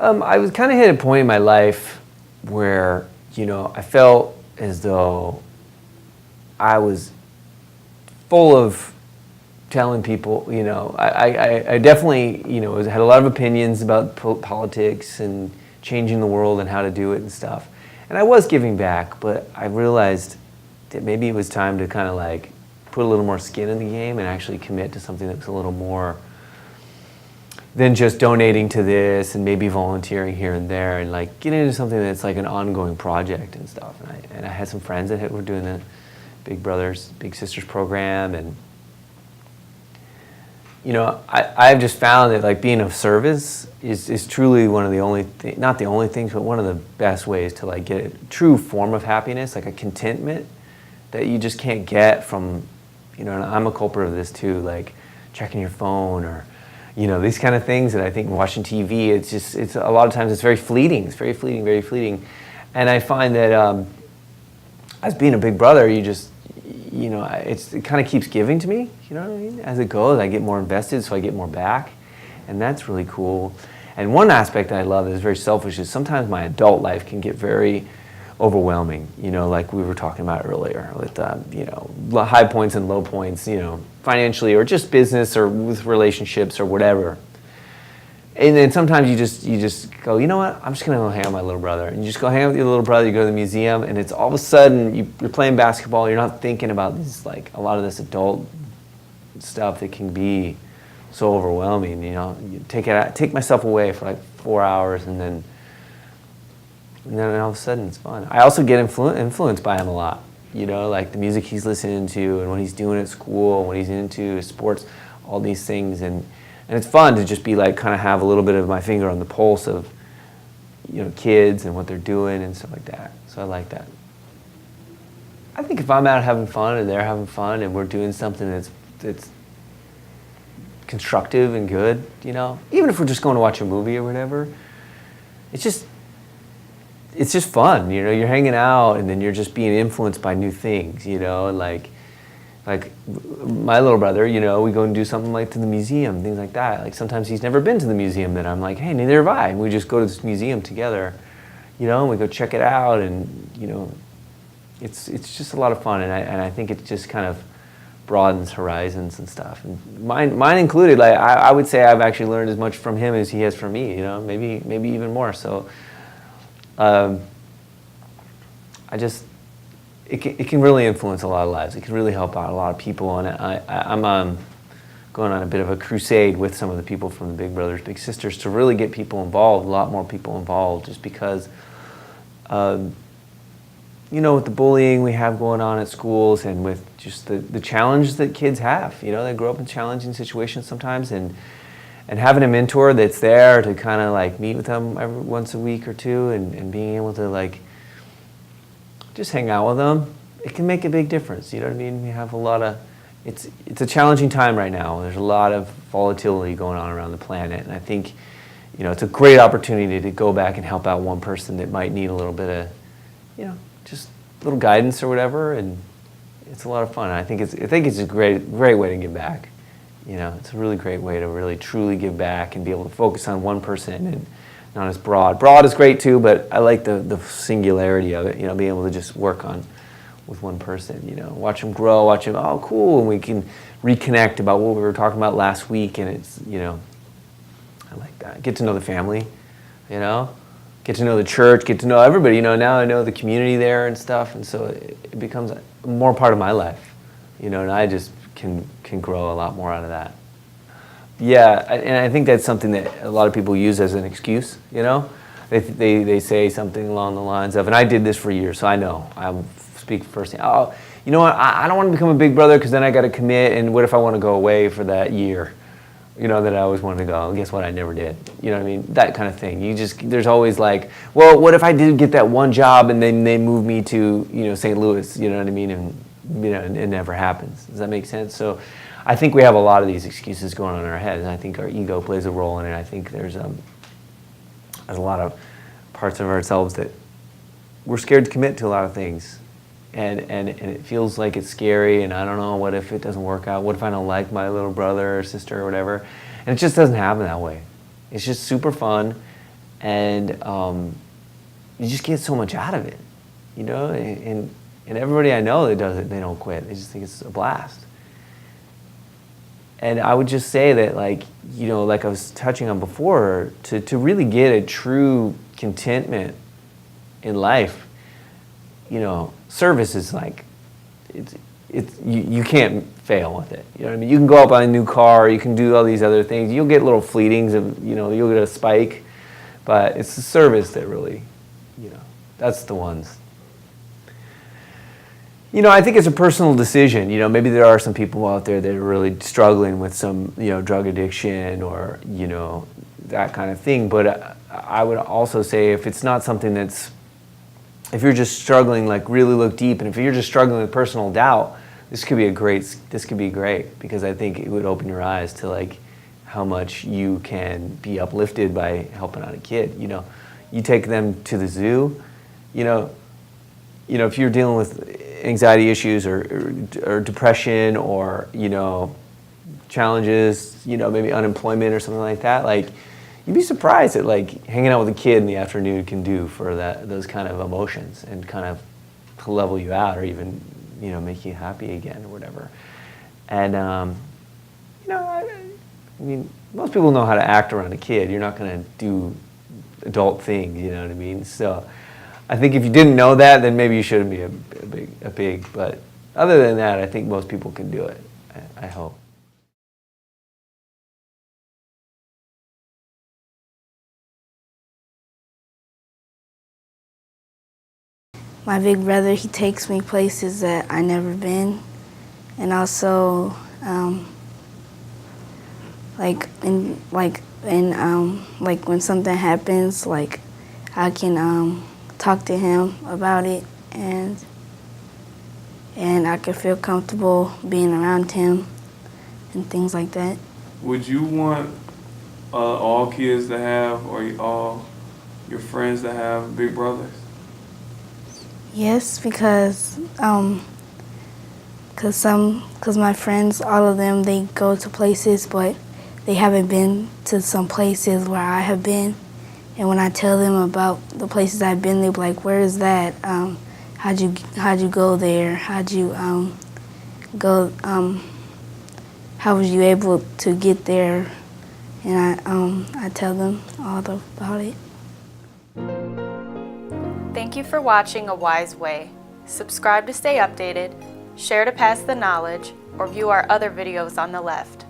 I was kind of hit a point in my life where, I felt as though I was full of telling people, I definitely, had a lot of opinions about politics and changing the world and how to do it and stuff. And I was giving back, but I realized that maybe it was time to kind of like put a little more skin in the game and actually commit to something that was a little more than just donating to this and maybe volunteering here and there, and like get into something that's like an ongoing project and stuff. And I had some friends that were doing the Big Brothers, Big Sisters program, and I've just found that like being of service is truly one of the only, not the only things, but one of the best ways to like get a true form of happiness, like a contentment that you just can't get from, and I'm a culprit of this too, like checking your phone or, these kind of things that I think watching TV, it's a lot of times it's very fleeting. It's very fleeting. And I find that as being a big brother, you just, it kind of keeps giving to me, you know what I mean? As it goes, I get more invested, so I get more back. And that's really cool. And one aspect that I love that is very selfish is sometimes my adult life can get very overwhelming, like we were talking about earlier with, high points and low points, financially or just business or with relationships or whatever. And then sometimes you just go, you know what, I'm just going to go hang out with my little brother. And you just go hang out with your little brother, you go to the museum, and it's all of a sudden you're playing basketball, you're not thinking about this, like a lot of this adult stuff that can be so overwhelming, You take myself away for like 4 hours and then all of a sudden it's fun. I also get influenced by him a lot, like the music he's listening to and what he's doing at school, what he's into, sports, all these things. And it's fun to just be like, kind of have a little bit of my finger on the pulse of, kids and what they're doing and stuff like that. So I like that. I think if I'm out having fun and they're having fun and we're doing something that's constructive and good, even if we're just going to watch a movie or whatever, it's just fun, you're hanging out and then you're just being influenced by new things, and like my little brother, we go and do something like to the museum, things like that. Like sometimes he's never been to the museum that I'm like, hey, neither have I. And we just go to this museum together, and we go check it out and, it's just a lot of fun. And I think it just kind of broadens horizons and stuff. And mine included, like I would say I've actually learned as much from him as he has from me, maybe even more. So it can really influence a lot of lives. It can really help out a lot of people. And I'm going on a bit of a crusade with some of the people from the Big Brothers, Big Sisters to really get people involved, a lot more people involved, just because, with the bullying we have going on at schools and with just the challenges that kids have, they grow up in challenging situations sometimes, and having a mentor that's there to kind of like meet with them once a week or two and being able to like just hang out with them, it can make a big difference. You know what I mean? We have a lot of, it's a challenging time right now. There's a lot of volatility going on around the planet, and I think, it's a great opportunity to go back and help out one person that might need a little bit of, just a little guidance or whatever, and it's a lot of fun. I think it's a great way to give back. It's a really great way to really truly give back and be able to focus on one person and not as broad. Broad is great too, but I like the singularity of it, being able to just work with one person, watch them grow, watch them, oh, cool, and we can reconnect about what we were talking about last week, and it's, I like that. Get to know the family, get to know the church, get to know everybody, now I know the community there and stuff, and so it becomes more part of my life, and I just can grow a lot more out of that. Yeah, and I think that's something that a lot of people use as an excuse, They say something along the lines of, and I did this for years, so I know, I'll speak firsthand. Oh, you know what, I don't want to become a big brother because then I got to commit, and what if I want to go away for that year, that I always wanted to go, and guess what, I never did, you know what I mean, that kind of thing. There's always like, well, what if I did get that one job and then they move me to, St. Louis, you know what I mean, and, it never happens. Does that make sense? So I think we have a lot of these excuses going on in our heads, and I think our ego plays a role in it. I think there's a lot of parts of ourselves that we're scared to commit to a lot of things, and it feels like it's scary, and I don't know, what if it doesn't work out? What if I don't like my little brother or sister or whatever? And it just doesn't happen that way. It's just super fun, and you just get so much out of it, you know. And everybody I know that does it, they don't quit. They just think it's a blast. And I would just say that, like, you know, like I was touching on before, to really get a true contentment in life, you know, service is like, you can't fail with it. You know what I mean? You can go out, buy a new car, you can do all these other things. You'll get little fleetings of, you know, you'll get a spike, but it's the service that really, you know, that's the ones. You know, I think it's a personal decision. You know, maybe there are some people out there that are really struggling with some, you know, drug addiction or, you know, that kind of thing. But I would also say if it's not something that's, if you're just struggling, like really look deep, and if you're just struggling with personal doubt, this could be great, because I think it would open your eyes to like how much you can be uplifted by helping out a kid. You know, you take them to the zoo, you know, if you're dealing with anxiety issues or depression or, you know, challenges, you know, maybe unemployment or something like that, like you'd be surprised at like hanging out with a kid in the afternoon can do for those kind of emotions, and kind of to level you out, or even, you know, make you happy again or whatever. And you know, I mean, most people know how to act around a kid. You're not going to do adult things, you know what I mean? So I think if you didn't know that, then maybe you shouldn't be a big. But other than that, I think most people can do it. I hope. My big brother, he takes me places that I never been, and also like when something happens, like I can talk to him about it, and I can feel comfortable being around him and things like that. Would you want all kids to have, or all your friends to have big brothers? Yes, because my friends, all of them, they go to places, but they haven't been to some places where I have been. And when I tell them about the places I've been, they're like, "Where is that? How'd you go there? How'd you go? How was you able to get there?" And I tell them all about it. Thank you for watching A Wise Way. Subscribe to stay updated, share to pass the knowledge, or view our other videos on the left.